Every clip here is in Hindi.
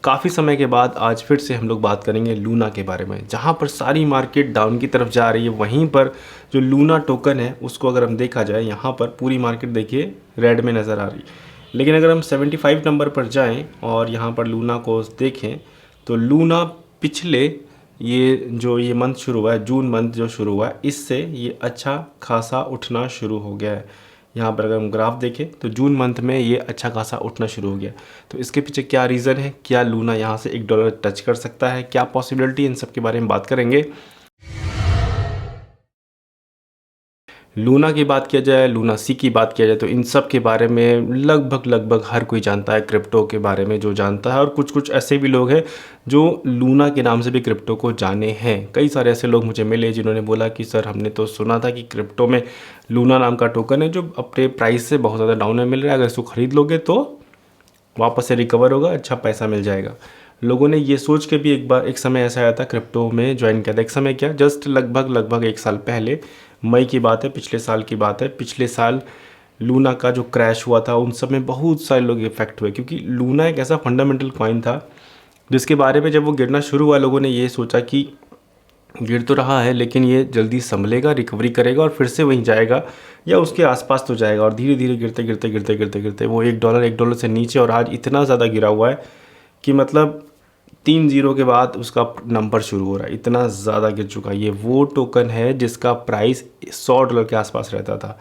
काफ़ी समय के बाद आज फिर से हम लोग बात करेंगे लूना के बारे में। जहाँ पर सारी मार्केट डाउन की तरफ जा रही है, वहीं पर जो लूना टोकन है उसको अगर हम देखा जाए, यहाँ पर पूरी मार्केट देखिए रेड में नज़र आ रही है। लेकिन अगर हम 75 नंबर पर जाएं और यहाँ पर लूना को देखें तो लूना पिछले ये मंथ शुरू हुआ है, जून मंथ जो शुरू हुआ है, इससे ये अच्छा खासा उठना शुरू हो गया है। यहाँ पर अगर हम ग्राफ देखें तो जून मंथ में ये अच्छा खासा उठना शुरू हो गया। तो इसके पीछे क्या रीज़न है, क्या लूना यहाँ से $1 टच कर सकता है, क्या पॉसिबिलिटी, इन सब के बारे में बात करेंगे। लूना की बात किया जाए, लूना सी की बात किया जाए, तो इन सब के बारे में लगभग हर कोई जानता है। क्रिप्टो के बारे में जो जानता है, और कुछ ऐसे भी लोग हैं जो लूना के नाम से भी क्रिप्टो को जाने हैं। कई सारे ऐसे लोग मुझे मिले जिन्होंने बोला कि सर हमने तो सुना था कि क्रिप्टो में लूना नाम का टोकन है जो अपने प्राइस से बहुत ज़्यादा डाउन में मिल रहा है, अगर इसको ख़रीद लोगे तो वापस से रिकवर होगा, अच्छा पैसा मिल जाएगा। लोगों ने ये सोच के भी एक समय ऐसा आया था क्रिप्टो में ज्वाइन किया था। एक समय क्या, जस्ट लगभग 1 साल पहले, मई की बात है, पिछले साल की बात है। पिछले साल लूना का जो क्रैश हुआ था उन सब में बहुत सारे लोग इफेक्ट हुए, क्योंकि लूना एक ऐसा फंडामेंटल कॉइन था जिसके बारे में जब वो गिरना शुरू हुआ, लोगों ने ये सोचा कि गिर तो रहा है लेकिन ये जल्दी संभलेगा, रिकवरी करेगा और फिर से वहीं जाएगा या उसके आसपास तो जाएगा। और धीरे धीरे गिरते वो $1 से नीचे, और आज इतना ज़्यादा गिरा हुआ है कि मतलब 3 ज़ीरो के बाद उसका नंबर शुरू हो रहा है, इतना ज़्यादा गिर चुका है। ये वो टोकन है जिसका प्राइस $100 के आसपास रहता था।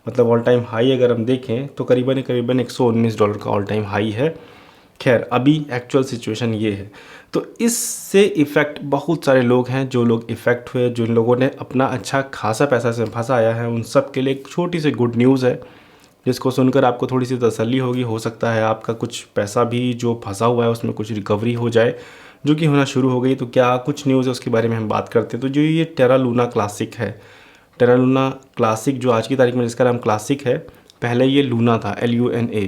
मतलब ऑल टाइम हाई अगर हम देखें तो करीबन $119 का ऑल टाइम हाई है। खैर, अभी एक्चुअल सिचुएशन ये है। तो इससे इफ़ेक्ट बहुत सारे लोग हैं, जो लोग इफ़ेक्ट हुए, जिन लोगों ने अपना अच्छा खासा पैसा से फंसाया है, उन सब के लिए एक छोटी सी गुड न्यूज़ है जिसको सुनकर आपको थोड़ी सी तसल्ली होगी। हो सकता है आपका कुछ पैसा भी जो फंसा हुआ है उसमें कुछ रिकवरी हो जाए, जो कि होना शुरू हो गई। तो क्या कुछ न्यूज़ है उसके बारे में हम बात करते हैं। तो जो ये टेरा लूना क्लासिक है, टेरा लूना क्लासिक जो आज की तारीख में जिसका नाम क्लासिक है, पहले ये लूना था, LUNA।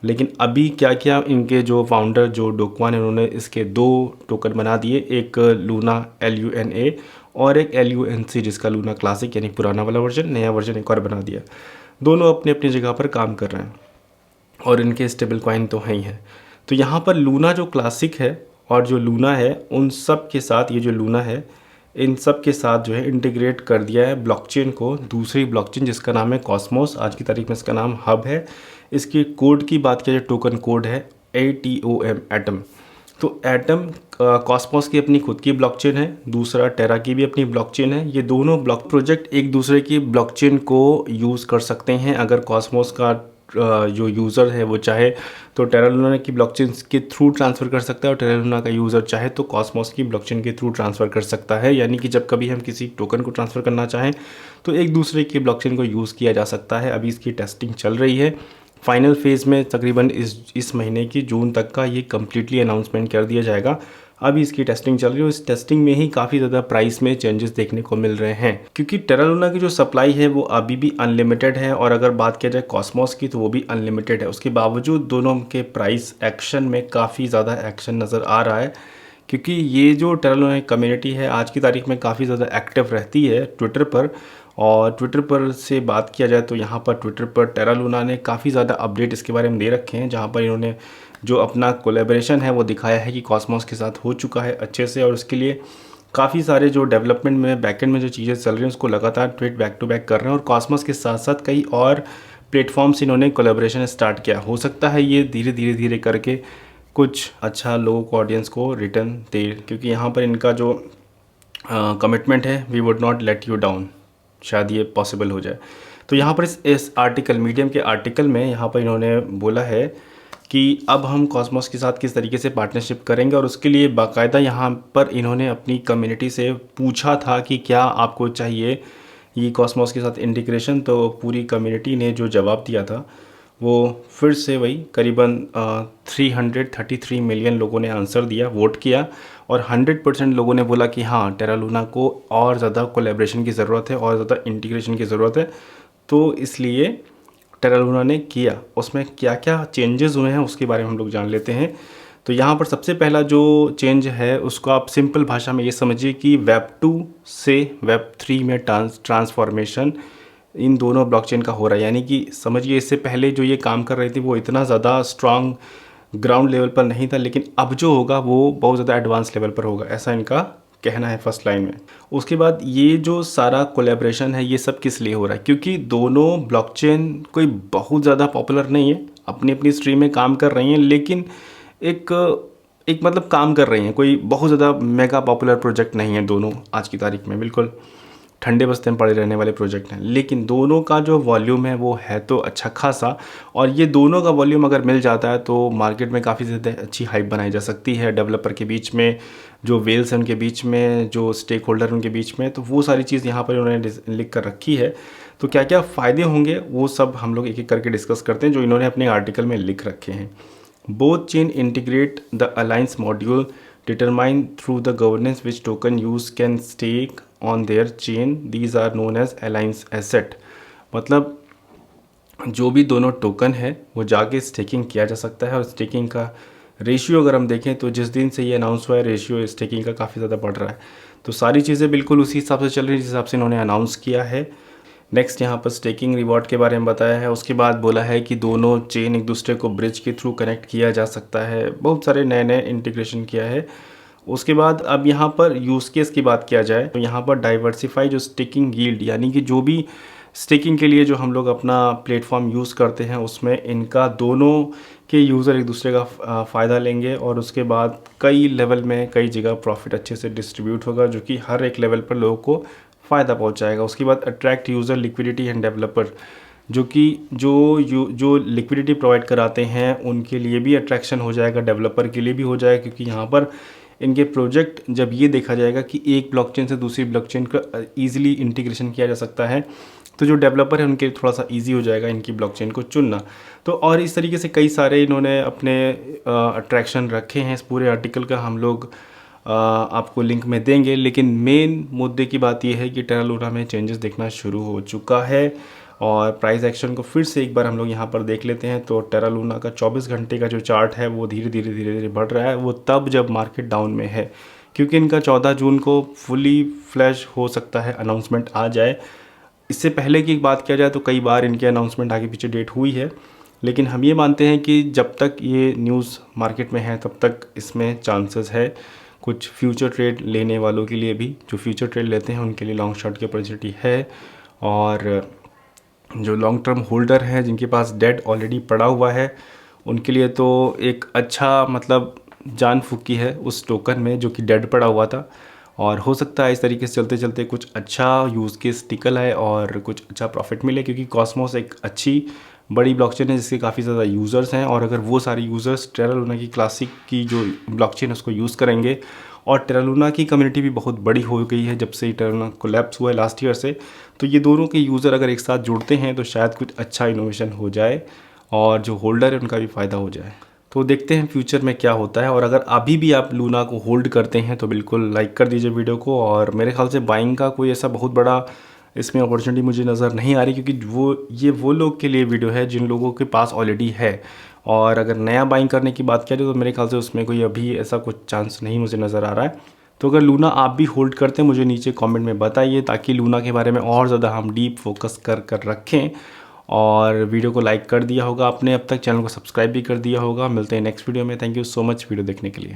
लेकिन अभी क्या किया, इनके जो फाउंडर जो डो क्वान है, उन्होंने इसके 2 टोकन बना दिए, एक लूना LUNA और एक LUNC जिसका लूना क्लासिक यानी पुराना वाला वर्जन, नया वर्जन एक और बना दिया। दोनों अपनी अपनी जगह पर काम कर रहे हैं और इनके स्टेबल कॉइन तो हैं ही हैं। तो यहाँ पर लूना जो क्लासिक है और जो लूना है, उन सब के साथ ये जो लूना है, इन सब के साथ जो है इंटीग्रेट कर दिया है ब्लॉकचेन को, दूसरी ब्लॉकचेन जिसका नाम है कॉस्मोस। आज की तारीख में इसका नाम हब है। इसकी कोड की बात किया जाए, टोकन कोड है ATOM, एटम। तो एटम कॉस्मोस की अपनी खुद की ब्लॉकचेन है, दूसरा टेरा की भी अपनी ब्लॉकचेन है। ये दोनों ब्लॉक प्रोजेक्ट एक दूसरे की ब्लॉकचेन को यूज़ कर सकते हैं। अगर कॉस्मोस का जो यूज़र है वो चाहे तो टेरा लूना की ब्लॉकचेन के थ्रू ट्रांसफ़र कर सकता है, और टेरा लूना का यूज़र चाहे तो कॉस्मोस की ब्लॉकचेन के थ्रू ट्रांसफ़र कर सकता है। यानी कि जब कभी हम किसी टोकन को ट्रांसफ़र करना चाहें तो एक दूसरे की ब्लॉकचेन को यूज़ किया जा सकता है। अभी इसकी टेस्टिंग चल रही है, फाइनल फेज़ में तकरीबन इस महीने की जून तक का ये कम्प्लीटली अनाउंसमेंट कर दिया जाएगा। अभी इसकी टेस्टिंग चल रही है, इस टेस्टिंग में ही काफ़ी ज़्यादा प्राइस में चेंजेस देखने को मिल रहे हैं, क्योंकि टेरा लूना की जो सप्लाई है वो अभी भी अनलिमिटेड है, और अगर बात किया जाए कॉस्मोस की तो वो भी अनलिमिटेड है। उसके बावजूद दोनों के प्राइस एक्शन में काफ़ी ज़्यादा एक्शन नज़र आ रहा है, क्योंकि ये जो टेरा लूना कम्युनिटी है आज की तारीख में काफ़ी ज़्यादा एक्टिव रहती है ट्विटर पर। और ट्विटर पर से बात किया जाए तो यहाँ पर ट्विटर पर टेरा लूना ने काफ़ी ज़्यादा अपडेट इसके बारे में दे रखे हैं, जहाँ पर इन्होंने जो अपना कोलैबोरेशन है वो दिखाया है कि कॉस्मोस के साथ हो चुका है अच्छे से, और उसके लिए काफ़ी सारे जो डेवलपमेंट में बैकएंड में जो चीज़ें चल रही हैं उसको लगातार ट्वीट बैक टू बैक कर रहे हैं। और कॉस्मोस के साथ साथ कई और प्लेटफॉर्म्स इन्होंने कोलैबोरेशन स्टार्ट किया। हो सकता है ये धीरे करके कुछ अच्छा लोगों को, ऑडियंस को रिटर्न दे, क्योंकि यहाँ पर इनका जो कमिटमेंट है, we would not let you down, शायद ये पॉसिबल हो जाए। तो यहाँ पर इस आर्टिकल, मीडियम के आर्टिकल में यहाँ पर इन्होंने बोला है कि अब हम कॉस्मोस के साथ किस तरीके से पार्टनरशिप करेंगे, और उसके लिए बाकायदा यहाँ पर इन्होंने अपनी कम्युनिटी से पूछा था कि क्या आपको चाहिए ये कॉस्मोस के साथ इंटीग्रेशन। तो पूरी कम्युनिटी ने जो जवाब दिया था वो फिर से वही करीबन 333 मिलियन लोगों ने आंसर दिया, वोट किया, और 100% लोगों ने बोला कि हाँ, टेरा लूना को और ज़्यादा कोलैबोरेशन की ज़रूरत है और ज़्यादा इंटीग्रेशन की ज़रूरत है। तो इसलिए टेरा लूना ने किया। उसमें क्या क्या चेंजेस हुए हैं उसके बारे में हम लोग जान लेते हैं। तो यहाँ पर सबसे पहला जो चेंज है उसको आप सिंपल भाषा में ये समझिए कि वेब 2 से वेब 3 में ट्रांसफॉर्मेशन इन दोनों ब्लॉकचेन का हो रहा है। यानी कि समझिए, इससे पहले जो ये काम कर रही थी वो इतना ज़्यादा स्ट्रांग ग्राउंड लेवल पर नहीं था, लेकिन अब जो होगा वो बहुत ज़्यादा एडवांस लेवल पर होगा, ऐसा इनका कहना है फर्स्ट लाइन में। उसके बाद ये जो सारा कोलैबोरेशन है ये सब किस लिए हो रहा है, क्योंकि दोनों ब्लॉकचेन कोई बहुत ज़्यादा पॉपुलर नहीं है, अपनी अपनी स्ट्रीम में काम कर रही हैं, लेकिन एक एक मतलब काम कर रही हैं, कोई बहुत ज़्यादा मेगा पॉपुलर प्रोजेक्ट नहीं है दोनों आज की तारीख में, बिल्कुल ठंडे बस्ते में पड़े रहने वाले प्रोजेक्ट हैं। लेकिन दोनों का जो वॉल्यूम है वो है तो अच्छा खासा, और ये दोनों का वॉल्यूम अगर मिल जाता है तो मार्केट में काफ़ी ज़्यादा अच्छी हाइप बनाई जा सकती है, डेवलपर के बीच में, जो वेल्स हैं उनके बीच में, जो स्टेक होल्डर उनके बीच में। तो वो सारी चीज़ यहाँ पर उन्होंने लिख कर रखी है। तो क्या क्या फ़ायदे होंगे वो सब हम लोग एक एक करके डिस्कस करते हैं, जो इन्होंने अपने आर्टिकल में लिख रखे हैं। Both chain integrate the alliance module determine through the governance which token use can stake on their chain. These are known as alliance asset. मतलब जो भी दोनों टोकन है वो जाके स्टेकिंग किया जा सकता है, और स्टेकिंग का रेशियो अगर हम देखें तो जिस दिन से ये अनाउंस हुआ है रेशियो स्टेकिंग का काफ़ी ज़्यादा बढ़ रहा है। तो सारी चीज़ें बिल्कुल उसी हिसाब से चल रही है जिस हिसाब से इन्होंने अनाउंस किया है। नेक्स्ट यहाँ पर स्टेकिंग रिवॉर्ड के बारे में बताया है। उसके बाद बोला है कि दोनों चेन एक दूसरे को ब्रिज के थ्रू कनेक्ट किया जा सकता है, बहुत सारे नए नए इंटीग्रेशन किया है। उसके बाद अब यहाँ पर यूज़ केस की बात किया जाए तो यहाँ पर डाइवर्सिफाई जो स्टेकिंग यील्ड, यानी कि जो भी स्टेकिंग के लिए जो हम लोग अपना प्लेटफॉर्म यूज़ करते हैं उसमें इनका दोनों के यूज़र एक दूसरे का फ़ायदा लेंगे, और उसके बाद कई लेवल में कई जगह प्रॉफिट अच्छे से डिस्ट्रीब्यूट होगा, जो कि हर एक लेवल पर लोगों को फ़ायदा पहुंचाएगा। उसके बाद attract user liquidity end developer, जो कि जो लिक्विडिटी प्रोवाइड कराते हैं उनके लिए भी अट्रैक्शन हो जाएगा, डेवलपर के लिए भी हो जाएगा, क्योंकि यहाँ पर इनके प्रोजेक्ट जब ये देखा जाएगा कि एक ब्लॉकचेन से दूसरी ब्लॉकचेन का ईजिली इंटीग्रेशन किया जा सकता है, तो जो डेवलपर है उनके लिए थोड़ा सा ईजी हो जाएगा इनकी ब्लॉकचेन को चुनना। तो और इस तरीके से कई सारे इन्होंने अपने अट्रैक्शन रखे हैं। इस पूरे आर्टिकल का हम लोग आपको लिंक में देंगे, लेकिन मेन मुद्दे की बात यह है कि टेरा लूना में चेंजेस देखना शुरू हो चुका है, और प्राइस एक्शन को फिर से एक बार हम लोग यहाँ पर देख लेते हैं। तो टेरा लूना का 24 घंटे का जो चार्ट है वो धीरे धीरे बढ़ रहा है, वो तब जब मार्केट डाउन में है, क्योंकि इनका 14 जून को फुली फ्लैश हो सकता है, अनाउंसमेंट आ जाए। इससे पहले की बात किया जाए तो कई बार इनके अनाउंसमेंट आगे पीछे डेट हुई है, लेकिन हम ये मानते हैं कि जब तक ये न्यूज़ मार्केट में है तब तक इसमें चांसेस है। कुछ फ्यूचर ट्रेड लेने वालों के लिए भी, जो फ्यूचर ट्रेड लेते हैं उनके लिए लॉन्ग शॉर्ट की अपॉर्चुनिटी है, और जो लॉन्ग टर्म होल्डर हैं जिनके पास डेट ऑलरेडी पड़ा हुआ है उनके लिए तो एक अच्छा मतलब जान फूकी है उस टोकन में जो कि डेड पड़ा हुआ था, और हो सकता है इस तरीके से चलते चलते कुछ अच्छा यूज़ केस निकल आए और कुछ अच्छा प्रॉफिट मिले, क्योंकि कॉस्मोस एक अच्छी बड़ी ब्लॉकचेन है जिसके काफ़ी ज़्यादा यूज़र्स हैं, और अगर वो सारे यूज़र्स टेरा लूना की क्लासिक की जो ब्लॉकचेन है उसको यूज़ करेंगे, और टेरा लूना की कम्युनिटी भी बहुत बड़ी हो गई है जब से टेरा लूना कोलैप्स हुआ है लास्ट ईयर से, तो ये दोनों के यूज़र अगर एक साथ जुड़ते हैं तो शायद कुछ अच्छा इनोवेशन हो जाए और जो होल्डर है उनका भी फ़ायदा हो जाए। तो देखते हैं फ्यूचर में क्या होता है, और अगर अभी भी आप लूना को होल्ड करते हैं तो बिल्कुल लाइक कर दीजिए वीडियो को। और मेरे ख्याल से बाइंग का कोई ऐसा बहुत बड़ा इसमें अपॉर्चुनिटी मुझे नज़र नहीं आ रही, क्योंकि वो लोग के लिए वीडियो है जिन लोगों के पास ऑलरेडी है, और अगर नया बाइंग करने की बात करें तो मेरे ख्याल से उसमें कोई अभी ऐसा कुछ चांस नहीं मुझे नज़र आ रहा है। तो अगर लूना आप भी होल्ड करते हैं मुझे नीचे कमेंट में बताइए, ताकि लूना के बारे में और ज़्यादा हम डीप फोकस कर रखें। और वीडियो को लाइक कर दिया होगा आपने, अब तक चैनल को सब्सक्राइब भी कर दिया होगा। मिलते हैं नेक्स्ट वीडियो में। Thank you so much video देखने के लिए।